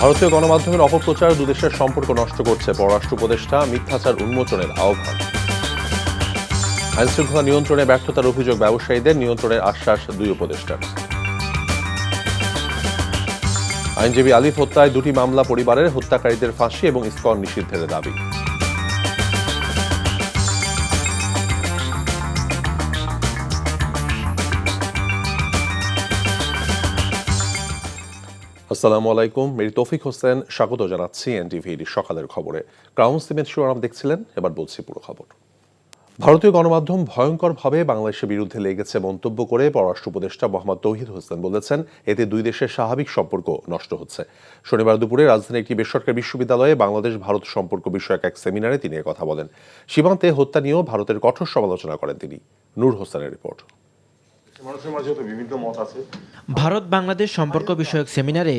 ভারতীয় গণমাধ্যমের অপপ্রচার দুদেশের সম্পর্ক নষ্ট করছে, পররাষ্ট্র উপদেষ্টা মিথ্যাচার উন্মোচনের আহ্বান। আইনশৃঙ্খলা নিয়ন্ত্রণে ব্যর্থতার অভিযোগ ব্যবসায়ীদের, নিয়ন্ত্রণের আশ্বাস দুই উপদেষ্টার। আইনজীবী আলিফ হত্যায় 2টি মামলা, পরিবারের হত্যাকারীদের ফাঁসি এবং ইসকন নিষিদ্ধের দাবি। আসসালামু আলাইকুম, মেরি তৌফিক হোসেন স্বাগত জানাচ্ছি এনটিভির সকালের খবরে। ক্রাউন সিমেন্ট শিরোনাম দেখছিলেন, এবার বলছি পুরো খবর। ভারতীয় গণমাধ্যম ভয়ঙ্করভাবে বাংলাদেশের বিরুদ্ধে লেগেছে মন্তব্য করে পররাষ্ট্র উপদেষ্টা মোহাম্মদ তৌহিদ হোসেন বলেছেন, এতে দুই দেশের স্বাভাবিক সম্পর্ক নষ্ট হচ্ছে। শনিবার দুপুরে রাজধানীর একটি বেসরকারি বিশ্ববিদ্যালয়ে বাংলাদেশ ভারত সম্পর্ক বিষয়ক এক সেমিনারে তিনি কথা বলেন। সীমান্তে হত্যা নিয়েও ভারতের কঠোর সমালোচনা করেন তিনি। নূর হোসেনের রিপোর্ট। ভারত বাংলাদেশ সম্পর্ক বিষয়ক সেমিনারে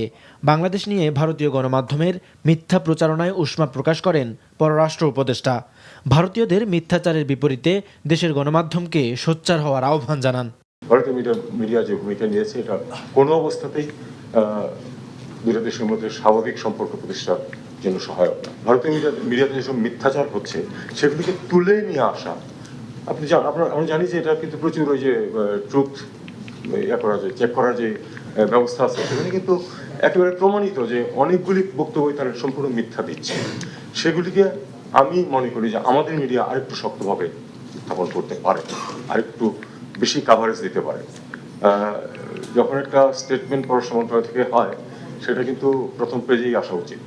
বাংলাদেশ নিয়ে ভারতীয় গণমাধ্যমের মিথ্যা প্রচারণায় উষ্মা প্রকাশ করেন পররাষ্ট্র উপদেষ্টা। ভারতীয়দের মিথ্যাচারের বিপরীতে দেশের গণমাধ্যমকে সোচ্চার হওয়ার আহ্বান জানান। ভারতীয় মিডিয়া যে ভূমিকা নিয়েছে, এটা কোনো অবস্থাতেই দুটো দেশের মধ্যে স্বাভাবিক সম্পর্ক প্রতিষ্ঠার জন্য সহায়ক না। ভারতীয় মিডিয়াতে যেসব মিথ্যাচার হচ্ছে সেগুলিকে তুলে নিয়ে আসা, আমরা জানি যে এটা কিন্তু প্রচুর ওই যে ট্রুথ চেক করার যে ব্যবস্থা আছে, সেখানে কিন্তু একেবারে প্রমাণিত যে অনেকগুলি বক্তব্য তারা সম্পূর্ণ মিথ্যা দিচ্ছে। সেগুলিকে আমি মনে করি যে আমাদের মিডিয়া আরেকটু শক্তভাবে উত্থাপন করতে পারে, আরেকটু বেশি কাভারেজ দিতে পারে। যখন একটা স্টেটমেন্ট পররাষ্ট্র মন্ত্রণালয় থেকে হয়, সেটা কিন্তু প্রথম পেজেই আসা উচিত।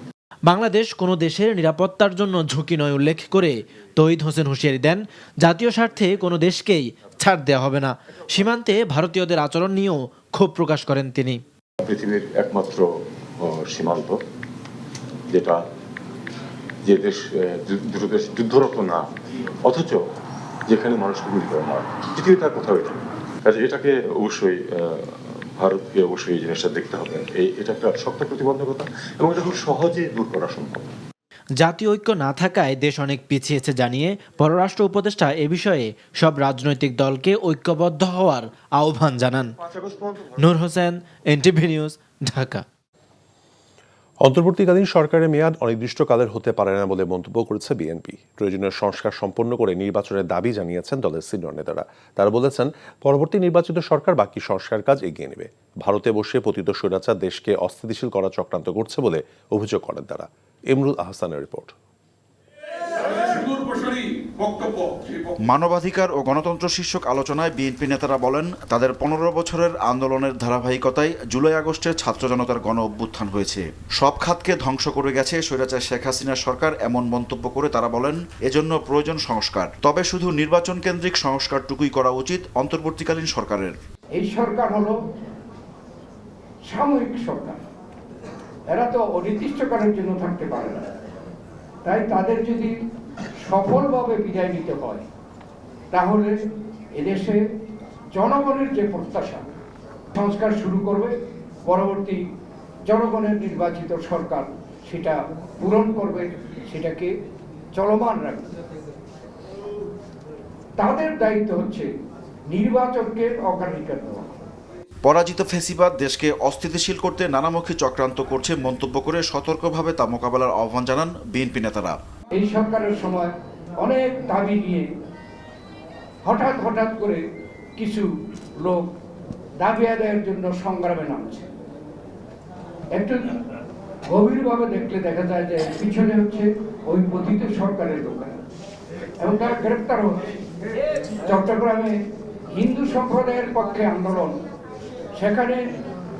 বাংলাদেশ কোনো দেশের নিরাপত্তার জন্য ঝুঁকি নয় উল্লেখ করে তৌহিদ হোসেন হুঁশিয়ারি দেন, জাতীয় স্বার্থে কোনো দেশকেই ছাড় দেওয়া হবে না। সীমান্তে ভারতীয়দের আচরণ নিয়েও ক্ষোভ প্রকাশ করেন তিনি। পৃথিবীর একমাত্র সীমান্ত, যে দেশ দুটো দেশ যুদ্ধরত না, অথচ যেখানে মানুষকে গুলি করে না, পৃথিবীতে কোথাও এটা। কাজে এটাকে অবশ্যই ভারতকে অবশ্যই এই জিনিসটা দেখতে হবে। এটা একটা শক্ত প্রতিবন্ধকতা এবং এটা খুব সহজে দূর করা সম্ভব। জাতীয় ঐক্য না থাকায় দেশ অনেক পিছিয়েছে জানিয়ে পররাষ্ট্র উপদেষ্টা এ বিষয়ে সব রাজনৈতিক দলকে ঐক্যবদ্ধ হওয়ার আহ্বান জানান। নূর হোসেন, এনটিভি নিউজ, ঢাকা। অন্তর্বর্তীকালীন সরকারের মেয়াদ অনির্দিষ্টকালের হতে পারে না বলে মন্তব্য করেছে বিএনপি। প্রয়োজনীয় সংস্কার সম্পন্ন করে নির্বাচনের দাবি জানিয়েছেন দলের সিনিয়র নেতারা। তারা বলেছেন, পরবর্তী নির্বাচিত সরকার বাকি সংস্কার কাজ এগিয়ে নেবে। ভারতে বসে পতিত স্বৈরাচার দেশকে অস্থিতিশীল করা চক্রান্ত করছে বলে অভিযোগ করেন তারা। ইমরুল আহসানের রিপোর্ট। মানবাধিকার ও গণতন্ত্র শীর্ষক আলোচনায় বিএনপি নেতারা বলেন, তাদের 15 বছরের আন্দোলনের ধারাবাহিকতায় জুলাই আগস্টে ছাত্র জনতার গণ অভ্যুত্থান হয়েছে। সব খাতকে ধ্বংস করে গেছে স্বৈরাচার শেখ হাসিনার সরকার। এমন মন্তব্য করে তারা বলেন, এজন্য প্রয়োজন সংস্কার। তবে শুধু নির্বাচন কেন্দ্রিক সংস্কারটুকুই করা উচিত অন্তর্বর্তীকালীন সরকারের। এই সরকার হলো সাময়িক সরকার, এরা তো অনির্দিষ্টকালের জন্য থাকতে পারে না। তাই তাদের যদি সফলভাবে বিদায় নিতে হয়, তাহলে এদেশে জনগণের যে প্রত্যাশা, সংস্কার শুরু করবে, পরবর্তী জনগণের নির্বাচিত সরকার সেটা পূরণ করবে, সেটাকে চলমান রাখবে। তাদের দায়িত্ব হচ্ছে নির্বাচনকে অগ্রাধিকার দেওয়া। পরাজিত ফ্যাসিবাদ দেশকে অস্থিতিশীল করতে নানামুখী চক্রান্ত করছে মন্তব্য করে সতর্কভাবে তা মোকাবেলার আহ্বান জানান বিএনপি নেতারা। এই সরকারের সময় অনেক দাবি নিয়ে হঠাৎ করে কিছু লোক দাবি আদায়ের জন্য সংগ্রামে নামছে। একটু গভীরভাবে দেখলে দেখা যায় যে পিছনে হচ্ছে ওই পতিত সরকারের লোকেরা, এবং তারা গ্রেপ্তার হচ্ছে। চট্টগ্রামে হিন্দু সম্প্রদায়ের পক্ষে আন্দোলন, সেখানে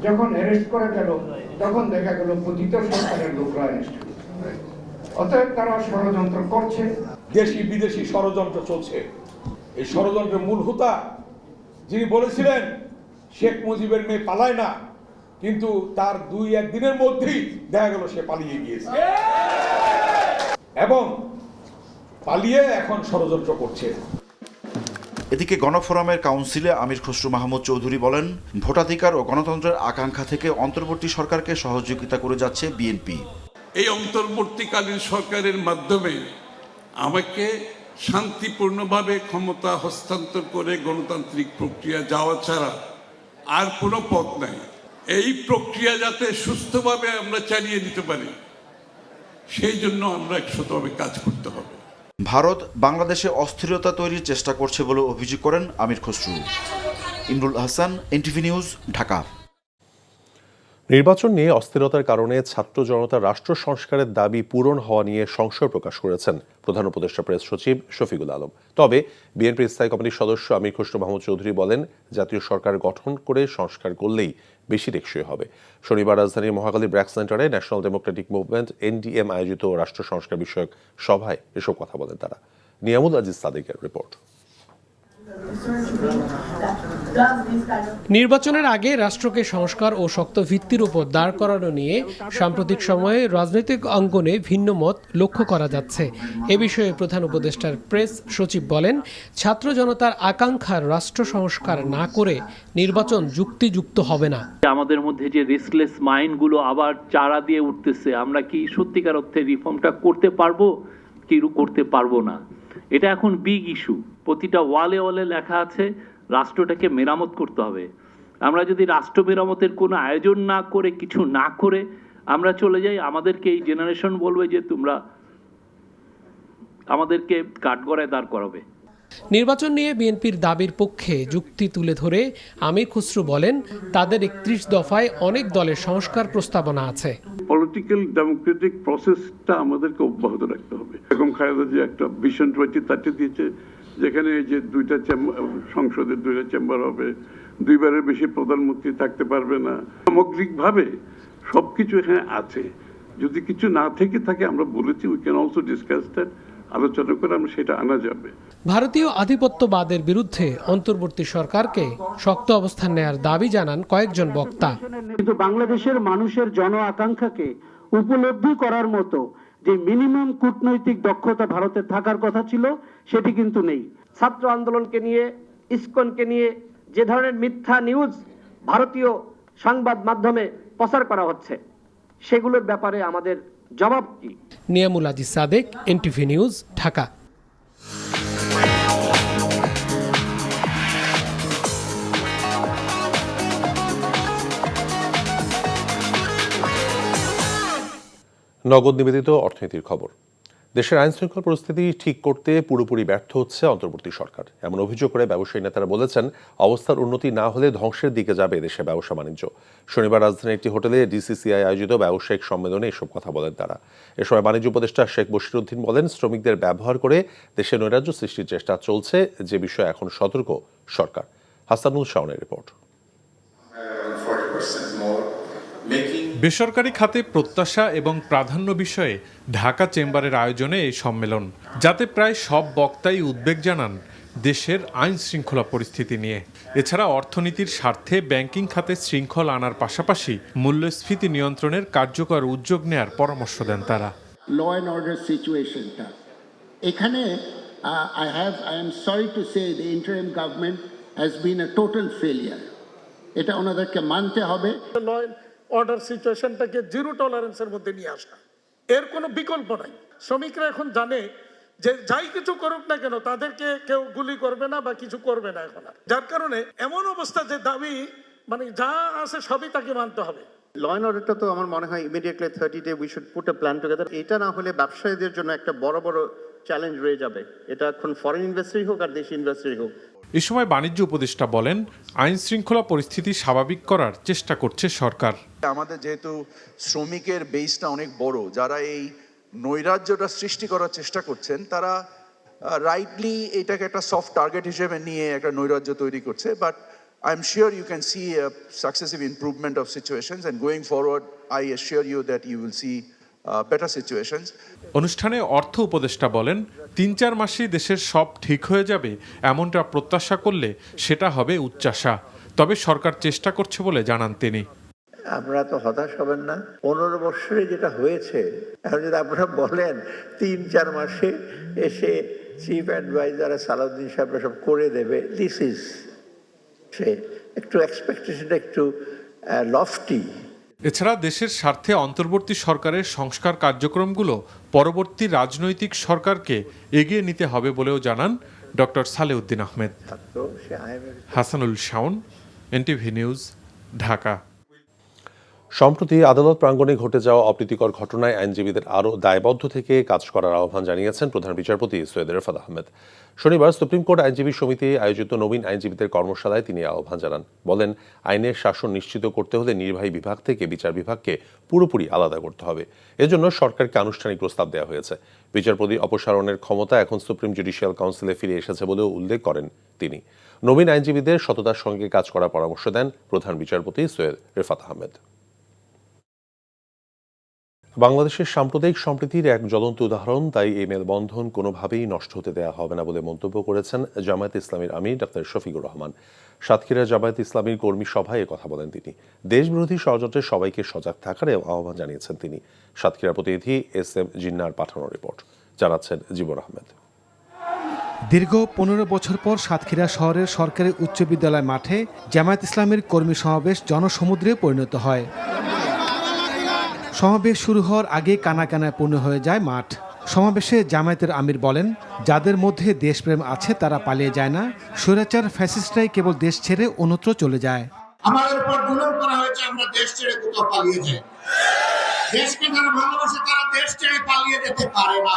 যখন অ্যারেস্ট করা গেল, তখন দেখা গেল পতিত সরকারের লোকরা অ্যারেস্ট। অতএব তারা ষড়যন্ত্র করছে, দেশি বিদেশি ষড়যন্ত্র চলছে। এই ষড়যন্ত্রের মূল হোতা যিনি বলেছিলেন শেখ মুজিবের মেয়ে পালায় না, কিন্তু তার 2-1 দিনের মধ্যেই দেখা গেল সে পালিয়ে গিয়েছে এবং পালিয়ে এখন ষড়যন্ত্র করছে। এদিকে গণফোরামের কাউন্সিলে আমির খসরু মাহমুদ চৌধুরী বলেন, ভোটাধিকার ও গণতন্ত্রের আকাঙ্ক্ষা থেকে অন্তর্বর্তী সরকারকে সহযোগিতা করে যাচ্ছে বিএনপি। এই অন্তর্বর্তীকালীন সরকারের মাধ্যমে আমাকে শান্তিপূর্ণভাবে ক্ষমতা হস্তান্তর করে গণতান্ত্রিক প্রক্রিয়া যাওয়া ছাড়া আর কোনো পথ নাই। এই প্রক্রিয়া যাতে সুস্থভাবে আমরা চালিয়ে নিতে পারি সেই জন্য আমরা একসাথে কাজ করতে হবে। ভারত বাংলাদেশে অস্থিরতা তৈরির চেষ্টা করছে বলে অভিযোগ করেন আমির খসরু। Imrul Hasan, NTV news, Dhaka. নির্বাচন নিয়ে অস্থিরতার কারণে ছাত্র জনতা রাষ্ট্র সংস্কারের দাবি পূরণ হওয়া নিয়ে সংশয় প্রকাশ করেছেন প্রধান উপদেষ্টা প্রেস সচিব শফিকুল আলম। তবে বিএনপির স্থায়ী কমিটির সদস্য আমির খসরু মাহমুদ চৌধুরী বলেন, জাতীয় সরকার গঠন করে সংস্কার করলেই বেশি টেকসই হবে। শনিবার রাজধানীর মহাখালী ব্র্যাক সেন্টারে ন্যাশনাল ডেমোক্রেটিক মুভমেন্ট এনডিএম আয়োজিত রাষ্ট্র সংস্কার বিষয়ক সভায় এসব কথা বলেন তারা। নিয়ামুল আজিজ সাদেকের রিপোর্ট। নির্বাচনের আগে রাষ্ট্রকে সংস্কার ও শক্ত ভিত্তির উপর দাঁড় করানো নিয়ে সাম্প্রতিক সময়ে রাজনৈতিক অঙ্গনে ভিন্ন মত লক্ষ্য করা যাচ্ছে। এ বিষয়ে প্রধান উপদেষ্টার প্রেস সচিব বলেন, ছাত্র জনতার আকাঙ্ক্ষার রাষ্ট্র সংস্কার না করে নির্বাচন যুক্তিযুক্ত হবে না। আমাদের মধ্যে যে রেস্টলেস মাইন্ডগুলো আবার চারা দিয়ে উঠতেছে, আমরা কি সত্যিকার অর্থে রিফর্মটা করতে পারবো কি করতে পারবো না, এটা এখন বিগ ইস্যু। প্রতিটা ওয়ালে ওয়ালে লেখা আছে রাষ্ট্রটাকে মেরামত করতে হবে। আমরা যদি রাষ্ট্র মেরামতের কোনো আয়োজন না করে, কিছু না করে আমরা চলে যাই, আমাদেরকে এই জেনারেশন বলবে যে তোমরা আমাদেরকে কাঠগড়ায় দাঁড় করাবে। নির্বাচন নিয়ে বিএনপির দাবির পক্ষে যুক্তি তুলে ধরে আমির খসরু বলেন, তাদের 31 দফায় অনেক দলের সংস্কার প্রস্তাবনা আছে। পলিটিক্যাল ডেমোক্রেটিক প্রসেসটা আমাদেরকে অব্যাহত রাখতে হবে। এরকম খালেদা যে একটা ভিশন 2030 দিয়েছে, যেখানে যে দুইটা সংসদের 2টা চেম্বার হবে, 2বারের বেশি প্রধানমন্ত্রী থাকতে পারবে না। সামগ্রিকভাবে সবকিছু এখানে আছে। যদি কিছু না থেকে থাকে আমরা বলেছি we can also discuss that, আলোচনা করে আমরা সেটা আনা যাবে। ভারতীয় আধিপত্যবাদের বিরুদ্ধে অন্তর্বর্তী সরকারকে শক্ত অবস্থান নেয়ার দাবি জানান কয়েকজন বক্তা। কিন্তু বাংলাদেশের মানুষের জন আকাঙ্ক্ষাকে উপলব্ধি করার মতো যে মিনিমাম কূটনৈতিক দক্ষতা ভারতের থাকার কথা ছিল, সেটি কিন্তু নেই। ছাত্র আন্দোলনকে নিয়ে, ইসকনকে নিয়ে যে ধরনের মিথ্যা নিউজ ভারতীয় সংবাদ মাধ্যমে প্রচার করা হচ্ছে, সেগুলোর ব্যাপারে আমাদের জবাব কি? Niamul Aziz Sadek, NTV news, Dhaka. নগদ নিবেদিত অর্থনীতির খবর। দেশের আইন শৃঙ্খলা পরিস্থিতি ঠিক করতে পুরোপুরি ব্যর্থ হচ্ছে অন্তর্বর্তী সরকার, এমন অভিযোগ করে ব্যবসায়ী নেতারা বলেছেন, অবস্থার উন্নতি না হলে ধ্বংসের দিকে যাবে দেশের ব্যবসা বাণিজ্য। শনিবার রাজধানীর একটি হোটেলে ডিসিসিআই আয়োজিত ব্যবসায়িক সম্মেলনে এসব কথা বলেন তারা। এ সময় বাণিজ্য উপদেষ্টা শেখ বশিরউদ্দিন বলেন, শ্রমিকদের ব্যবহার করে দেশে নৈরাজ্য সৃষ্টির চেষ্টা চলছে, যে বিষয়ে এখন সতর্ক সরকার। হাসানুল শাওনের রিপোর্ট। বেসরকারি খাতে প্রত্যাশা এবং প্রাধান্য বিষয়ে ঢাকা চেম্বারের আয়োজনে এই সম্মেলন, যাতে প্রায় সব বক্তাই উদ্বেগ জানান দেশের আইন শৃঙ্খলা পরিস্থিতি নিয়ে। এছাড়া অর্থনীতির স্বার্থে ব্যাংকিং খাতে শৃঙ্খলা আনার পাশাপাশি মূল্যস্ফীতি নিয়ন্ত্রণের কার্যকর উদ্যোগ নেয়ার পরামর্শ দেন তারা। ল অ্যান্ড অর্ডার সিচুয়েশনটা এখানে I am sorry to say the interim government has been a total failure. এটা ওনাদেরকে মানতে হবে। ল অর্ডার সিচুয়েশনটাকে জিরো টলারেন্সের মধ্যে নিয়ে আসা, এর কোনো বিকল্প নাই। শ্রমিকরা এখন জানে যে যাই কিছু করুক না কেন তাদেরকে কেউ গুলি করবে না বা কিছু করবে না এখন আর। যার কারণে এমন অবস্থা যে দাবি মানে যা আছে সবই তাকে মানতে হবে। ল অ্যান্ড অর্ডারটা তো আমার মনে হয় immediately 30 day we should put a plan together. এটা না হলে ব্যবসায়ীদের জন্য একটা বড় বড় চ্যালেঞ্জ রয়ে যাবে। এটা এখন ফরেন ইনভেস্টরি হোক আর দেশি ইনভেস্টরি হোক। এ সময় বাণিজ্য উপদেষ্টা বলেন, আইন শৃঙ্খলা পরিস্থিতি স্বাভাবিক করার চেষ্টা করছে সরকার। আমাদের যেহেতু শ্রমিকের বেসটা অনেক বড়, যারা এই নৈরাজ্যটা সৃষ্টি করার চেষ্টা করছেন, তারা রাইটলি এটাকে একটা সফট টার্গেট হিসেবে নিয়ে একটা নৈরাজ্য তৈরি করছে। But I am sure you can see a successive improvement of situations and going forward I assure you that you will see better situations. অনুষ্ঠানে অর্থ উপদেষ্টা বলেন, 3-4 মাসেই দেশের সব ঠিক হয়ে যাবে এমনটা প্রত্যাশা করলে সেটা হবে উচ্চাশা। তবে সরকার চেষ্টা করছে বলে জানান তিনি। আপনারা তো হতাশ হবেন না। 15 বছরে যেটা হয়েছে, এখন যদি আপনারা বলেন 3-4 মাসে এসে চিফ অ্যাডভাইজার সালাউদ্দিন সাহেবরা সব করে দেবে, দিস ইজ একটু এক্সপেকটেশনটা একটু লফটি। এছাড়া দেশের স্বার্থে অন্তর্বর্তী সরকারের সংস্কার কার্যক্রমগুলো পরবর্তী রাজনৈতিক সরকারকে এগিয়ে নিতে হবে বলেও জানান doctor Salehuddin Ahmed. Hasanul Shaon, NTV news, Dhaka. সম্প্রতি আদালত প্রাঙ্গণে ঘটে যাওয়া অপ্রীতিকর ঘটনায় আইনজীবীদের আরও দায়বদ্ধ থেকে কাজ করার আহ্বান জানিয়েছেন প্রধান বিচারপতি সৈয়দ রেফাত আহমেদ। শনিবার সুপ্রিম কোর্ট আইনজীবী সমিতি আয়োজিত নবীন আইনজীবীদের কর্মশালায় তিনি আহ্বান জানান। বলেন, আইনের শাসন নিশ্চিত করতে হলে নির্বাহী বিভাগ থেকে বিচার বিভাগকে পুরোপুরি আলাদা করতে হবে। এজন্য সরকারকে আনুষ্ঠানিক প্রস্তাব দেওয়া হয়েছে। বিচারপতি অপসারণের ক্ষমতা এখন সুপ্রিম জুডিশিয়াল কাউন্সিলে ফিরে এসেছে বলেও উল্লেখ করেন তিনি। নবীন আইনজীবীদের সততার সঙ্গে কাজ করার পরামর্শ দেন প্রধান বিচারপতি সৈয়দ রেফাত আহমেদ। বাংলাদেশের সাম্প্রদায়িক সম্প্রীতির এক জ্বলন্ত উদাহরণ, তাই এই মেলবন্ধন কোনোভাবেই নষ্ট হতে দেওয়া হবে না বলে মন্তব্য করেছেন জামায়াত ইসলামীর আমির ডক্টর শফিকুর রহমান। সাতক্ষীরা জামায়াত ইসলামীর কর্মী সভায় কথা বলেন তিনি। দেশবিরোধী ষড়যন্ত্রে সবাইকে সজাগ থাকার আহ্বান জানিয়েছেন তিনি। সাতক্ষীরা প্রতিনিধি SM জিন্নার পাঠানো রিপোর্ট, জানাচ্ছেন জীবন আহমেদ। দীর্ঘ 15 বছর পর সাতক্ষীরা শহরের সরকারি উচ্চ বিদ্যালয় মাঠে জামায়াত ইসলামীর কর্মী সমাবেশ জনসমুদ্রে পরিণত হয়। সমাবেশ শুরু হওয়ার আগে কানায় পূর্ণ হয়ে যায় মাঠ। সমাবেশে জামায়াতের আমির বলেন, যাদের মধ্যে দেশপ্রেম আছে তারা পালিয়ে যায় না, স্বৈরাচার ফ্যাসিস্টরাই কেবল দেশ ছেড়ে অন্যত্র চলে যায়। আমাদের উপর জুলুম করা হয়েছে, আমরা দেশ ছেড়ে কোথাও পালিয়ে যাই। দেশকে যারা ভালোবাসে তারা দেশ ছেড়ে পালিয়ে যেতে পারে না।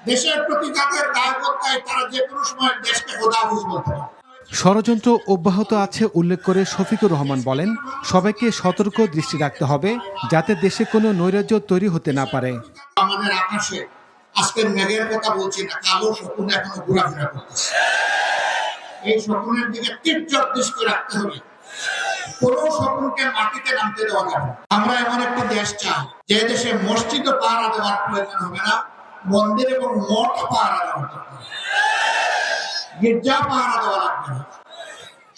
দেশের প্রতি যাদের দায়বদ্ধতায় তারা যে কোনো সময় দেশকে খোদা হাফেজ বলতে পারে। ষড়যন্ত্র অব্যাহত আছে উল্লেখ করে শফিকুর রহমান বলেন, সবাইকে সতর্ক দৃষ্টি রাখতে হবে যাতে দেশে কোনো নৈরাজ্য তৈরি হতে না পারে। আমাদের আকাশে আজকের মেঘের কথা বলছি না, কালো শকুন এখনো ঘোরাফেরা করতেছে। এই শকুনের দিকে তীর্যক দৃষ্টি রাখতে হবে, কোনো শকুনকে মাটিতে নামতে দেওয়া যাবে। আমরা এমন একটি দেশ চাই যে দেশে মসজিদও পাহারা দেওয়ার প্রয়োজন হবে না, মন্দির এবং মঠ পাহারা দেওয়ার দরকার, গির্জা পাহারা দেওয়া লাগবে না।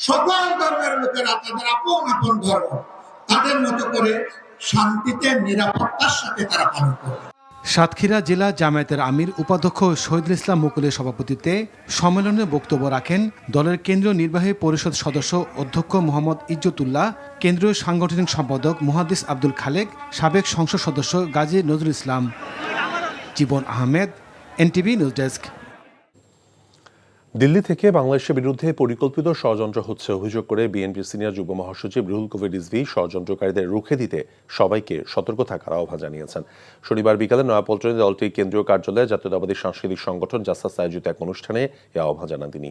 সকল ধর্মের লোকেরা তাদের আপন আপন ধর্ম তাদের মতো করে শান্তিতে নিরাপত্তার সাথে তারা পালন করবে। সাতক্ষীরা জেলা জামায়াতের আমির উপাধ্যক্ষ শহীদুল ইসলাম মুকুলের সভাপতিত্বে সম্মেলনে বক্তব্য রাখেন দলের কেন্দ্রীয় নির্বাহী পরিষদ সদস্য অধ্যক্ষ মোহাম্মদ ইজ্জতুল্লাহ, কেন্দ্রীয় সাংগঠনিক সম্পাদক মুহাদ্দিস আব্দুল খালেক, সাবেক সংসদ সদস্য Gazi Nazrul Islam. Jibon Ahmed, NTV news desk. Delhi থেকে বাংলাদেশের বিরুদ্ধে পরিকল্পিত ষড়যন্ত্র হচ্ছে অভিযোগ করে বিএনপির সিনিয়র যুগ্ম মহাসচিব রুহুল কবির রিজভী ষড়যন্ত্রকারীদের রুখে দিতে সবাইকে সতর্ক থাকার আহ্বান জানিয়েছেন। শনিবার বিকালে নয়াপল্টনে দলটির কেন্দ্রীয় কার্যালয়ে জাতীয়তাবাদী সাংস্কৃতিক সংগঠন জাসাস আয়োজিত এক অনুষ্ঠানে এই আহ্বান জানান তিনি।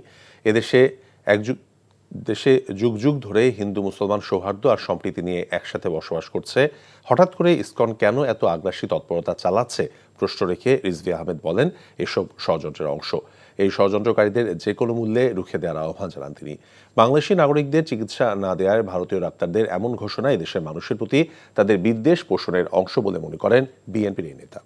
দেশে যুগ যুগ ধরে হিন্দু মুসলমান সৌহার্দ্য আর সম্প্রীতি নিয়ে একসাথে বসবাস করছে, হঠাৎ করে ইসকন কেন এত আগ্রাসী তৎপরতা চালাচ্ছে প্রশ্ন রেখে রিজভী আহমেদ বলেন, এসব ষড়যন্ত্রের অংশ। এই ষড়যন্ত্রকারীদের যে কোনো মূল্যে রুখে দেওয়ার আহ্বান জানান তিনি। বাংলাদেশি নাগরিকদের চিকিৎসা না দেওয়ার ভারতীয় ডাক্তারদের এমন ঘোষণা এদেশের মানুষের প্রতি তাদের বিদ্বেষ পোষণের অংশ বলে মনে করেন বিএনপির এই নেতা।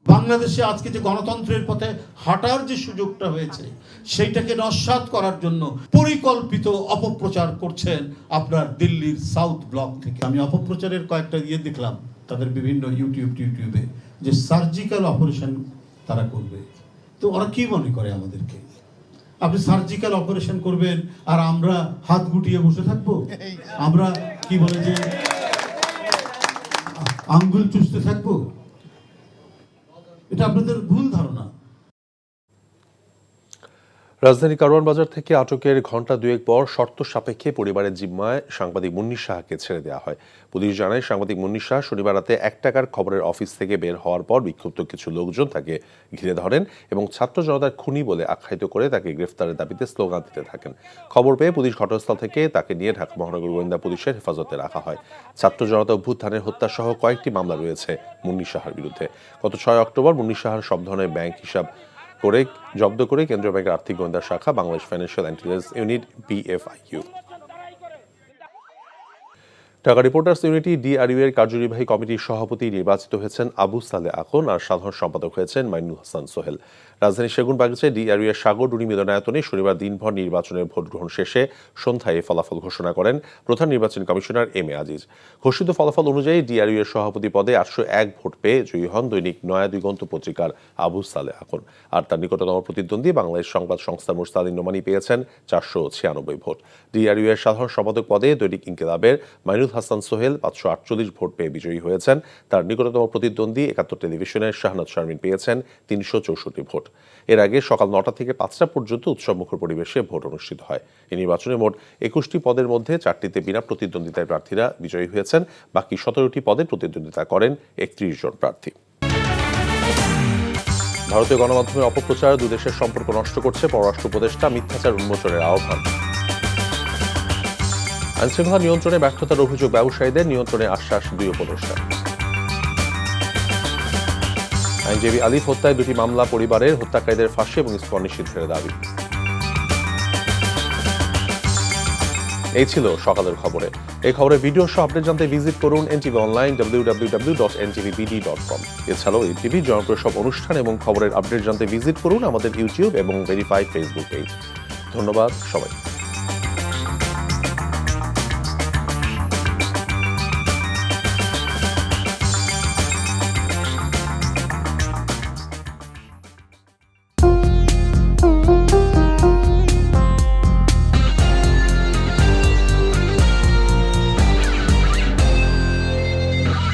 বাংলাদেশে আজকে যে গণতন্ত্রের পথে হাঁটার যে সুযোগটা হয়েছে সেইটাকে নস্যাৎ করার জন্য পরিকল্পিত অপপ্রচার করছেন আপনার দিল্লির সাউথ ব্লক থেকে। আমি অপপ্রচারের কয়েকটা দেখলাম তাদের বিভিন্ন ইউটিউবে যে সার্জিক্যাল অপারেশন তারা করবে। তো ওরা কি মনে করে আমাদেরকে? আপনি সার্জিক্যাল অপারেশন করবেন আর আমরা হাত গুটিয়ে বসে থাকবো? আমরা কি বলে যে আঙ্গুল চুষতে থাকবো? এটা আপনাদের ভুল ধারণা। রাজধানী কারওয়ান বাজার থেকে আটকের ঘণ্টা দুয়েক পর শর্ত সাপেক্ষে পরিবারের জিম্মায় সাংবাদিক মুন্নির শাহকে ছেড়ে দেওয়া হয়। পুলিশ জানায়, সাংবাদিক মুন্নির শাহ শনিবার রাতে 1 টাকার খবরের অফিস থেকে বের হওয়ার পর বিক্ষুব্ধ কিছু লোকজন তাকে ঘিরে ধরেন এবং ছাত্র জনতার খুনি বলে আখ্যায়িত করে তাকে গ্রেফতারের দাবিতে স্লোগান দিতে থাকেন। খবর পেয়ে পুলিশ ঘটনাস্থল থেকে তাকে নিয়ে ঢাকা মহানগর গোয়েন্দা পুলিশের হেফাজতে রাখা হয়। ছাত্র জনতা অভ্যুত্থানের হত্যাসহ কয়েকটি মামলা রয়েছে মুন্নির শাহর বিরুদ্ধে। গত 6 অক্টোবর মুন্নির শাহর সব ধরনের ব্যাংক হিসাব জব্দ করে কেন্দ্রীয় ব্যাংকের আর্থিক গোয়েন্দা শাখা Bangladesh financial intelligence unit BFIU। Dhaka reporters unity DRU এর কার্যনির্বাহী কমিটির সভাপতি নির্বাচিত হয়েছেন আবু সালে আকন আর সাধারণ সম্পাদক হয়েছেন মাইনুল হাসান সোহেল। রাজধানীর সেগুনবাগিচায় ডিআরইউ সাগরডুনি মিলনায়তনে শনিবার দিনভর নির্বাচনের ভোট গ্রহণ শেষে সন্ধ্যায় ফলাফল ঘোষণা করেন প্রধান নির্বাচন কমিশনার এম এ আজিজ। ঘোষিত ফলাফল অনুযায়ী ডিআরইউ এর সভাপতি পদে 801 ভোট পেয়ে জয়ী হন দৈনিক নয়া দিগন্ত পত্রিকার আবু সালেহ আকন। আর তার নিকটতম প্রতিদ্বন্দ্বী বাংলাদেশ সংবাদ সংস্থার মুরসালিন নোমানী পেয়েছেন 496 ভোট। ডিআরইউ এর সাধারণ সম্পাদক পদে দৈনিক ইনকিলাবের মাইনুল হাসান সোহেল 548 ভোট পেয়ে বিজয়ী হয়েছেন। তার নিকটতম প্রতিদ্বন্দ্বী 71 টেলিভিশনের শাহনাজ শারমিন পেয়েছেন 364 ভোট। এর আগে সকাল 9টা থেকে 5টা পর্যন্ত উৎসবমুখর পরিবেশে ভোট অনুষ্ঠিত হয়। এই নির্বাচনে মোট 21টি পদের মধ্যে 4টিতে বিনা প্রতিদ্বন্দ্বিতায় প্রার্থীরা বিজয়ী হয়েছেন। বাকি 17টি পদে প্রতিদ্বন্দ্বিতা করেন 31 জন প্রার্থী। ভারতীয় গণমাধ্যমে অপপ্রচার দুদেশের সম্পর্ক নষ্ট করছে পররাষ্ট্র উপদেষ্টা, মিথ্যাচার উন্মোচনের আহ্বান। আইনশৃঙ্খলা নিয়ন্ত্রণে ব্যর্থতার অভিযোগ ব্যবসায়ীদের, নিয়ন্ত্রণে আশ্বাস দুই উপদেষ্টা। আইনজীবী আলিফ হত্যায় 2টি মামলা পরিবারের, হত্যাকারীদের ফাঁসি এবং ইস্কন নিষিদ্ধের দাবি। এই ছিল সকালের খবরে। এই খবরের ভিডিও সহ আপডেট জানতে ভিজিট করুন এনটিভি অনলাইন www.ntvbd.com। এছাড়াও এনটিভি জনপ্রিয় সব অনুষ্ঠান এবং খবরের আপডেট জানতে ভিজিট করুন আমাদের ইউটিউব এবং ভেরিফাইড ফেসবুক পেজ। ধন্যবাদ সবাই।